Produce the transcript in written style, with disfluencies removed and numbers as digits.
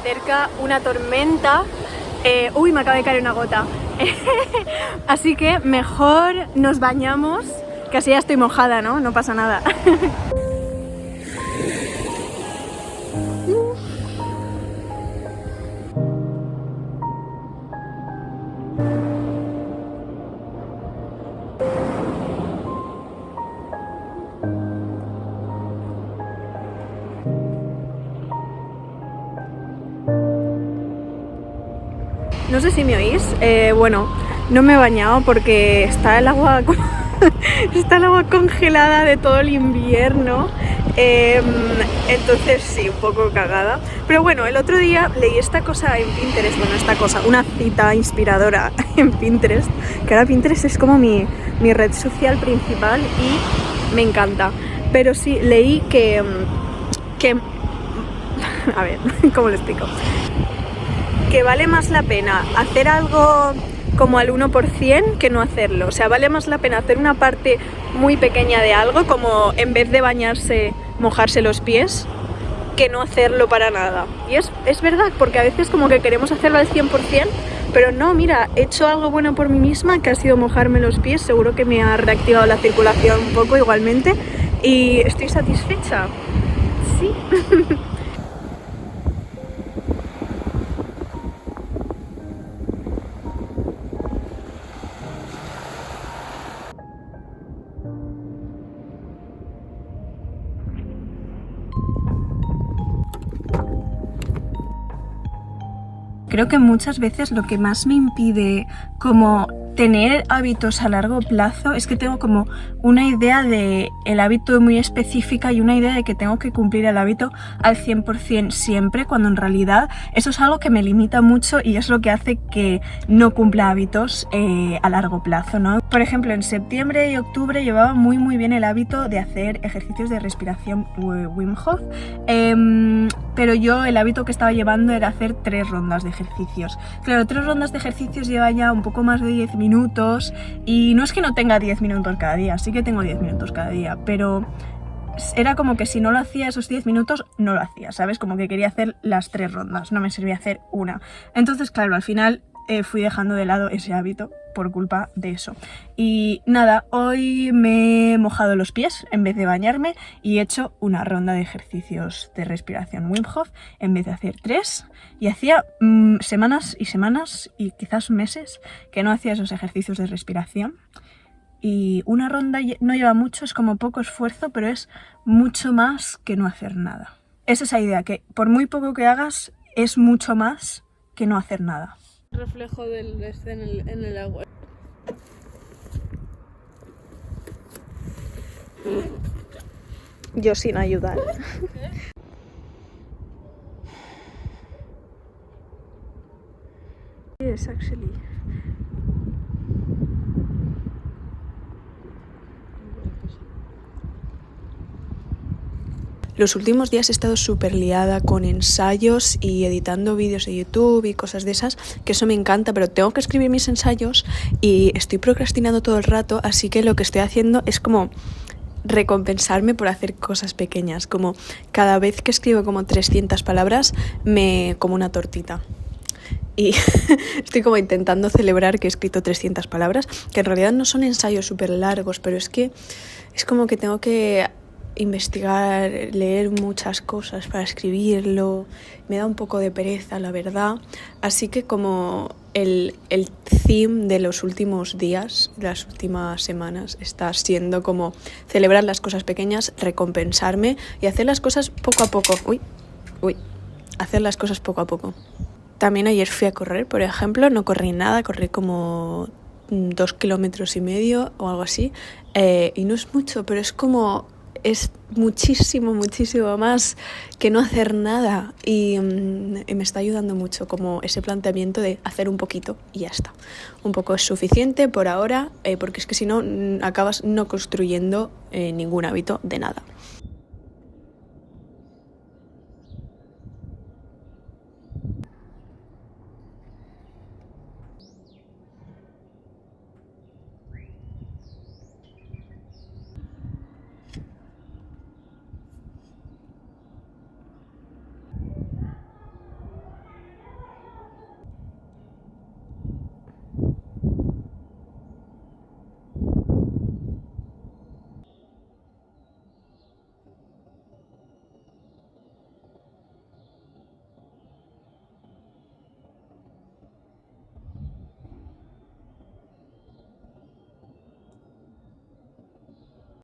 acerca una tormenta. Uy, me acaba de caer una gota. Así que mejor nos bañamos, que así ya estoy mojada, ¿no? No pasa nada. No sé si me oís, bueno, no me he bañado porque está el agua congelada de todo el invierno, entonces sí, un poco cagada. Pero bueno, el otro día leí esta cosa en Pinterest, una cita inspiradora en Pinterest, que ahora Pinterest es como mi red social principal y me encanta. Pero sí, leí que a ver, ¿cómo lo explico? Que vale más la pena hacer algo como al 1% que no hacerlo. O sea, vale más la pena hacer una parte muy pequeña de algo, como en vez de bañarse, mojarse los pies, que no hacerlo para nada. Y es verdad, porque a veces como que queremos hacerlo al 100%, pero no, mira, he hecho algo bueno por mí misma, que ha sido mojarme los pies. Seguro que me ha reactivado la circulación un poco igualmente y estoy satisfecha. Sí. Creo que muchas veces lo que más me impide como tener hábitos a largo plazo es que tengo como una idea de el hábito muy específica y una idea de que tengo que cumplir el hábito al 100% siempre, cuando en realidad eso es algo que me limita mucho y es lo que hace que no cumpla hábitos a largo plazo, ¿no? Por ejemplo, en septiembre y octubre llevaba muy bien el hábito de hacer ejercicios de respiración Wim Hof, pero yo el hábito que estaba llevando era hacer 3 rondas de ejercicios. Claro, 3 rondas de ejercicios lleva ya un poco más de 10 minutos y no es que no tenga 10 minutos cada día, sí que tengo 10 minutos cada día, pero era como que si no lo hacía esos 10 minutos, no lo hacía, ¿sabes? Como que quería hacer las 3 rondas, no me servía hacer una. Entonces, claro, al final fui dejando de lado ese hábito por culpa de eso. Y nada, hoy me he mojado los pies en vez de bañarme y he hecho una ronda de ejercicios de respiración Wim Hof en vez de hacer 3. Y hacía semanas y semanas y quizás meses que no hacía esos ejercicios de respiración. Y una ronda no lleva mucho, es como poco esfuerzo, pero es mucho más que no hacer nada. Es esa idea, que por muy poco que hagas, es mucho más que no hacer nada. Reflejo del en el agua. Yo sin ayudar. Yes, actually. Los últimos días he estado súper liada con ensayos y editando vídeos de YouTube y cosas de esas, que eso me encanta, pero tengo que escribir mis ensayos y estoy procrastinando todo el rato, así que lo que estoy haciendo es como recompensarme por hacer cosas pequeñas, como cada vez que escribo como 300 palabras me como una tortita. Y estoy como intentando celebrar que he escrito 300 palabras, que en realidad no son ensayos súper largos, pero es que es como que tengo que investigar, leer muchas cosas para escribirlo, me da un poco de pereza, la verdad. Así que como el theme de los últimos días, las últimas semanas, está siendo como celebrar las cosas pequeñas, recompensarme y hacer las cosas poco a poco. Hacer las cosas poco a poco. También ayer fui a correr, por ejemplo, no corrí nada, corrí como 2,5 kilómetros o algo así, y no es mucho, pero es muchísimo más que no hacer nada y me está ayudando mucho como ese planteamiento de hacer un poquito y ya está. Un poco es suficiente por ahora, porque es que si no acabas no construyendo ningún hábito de nada.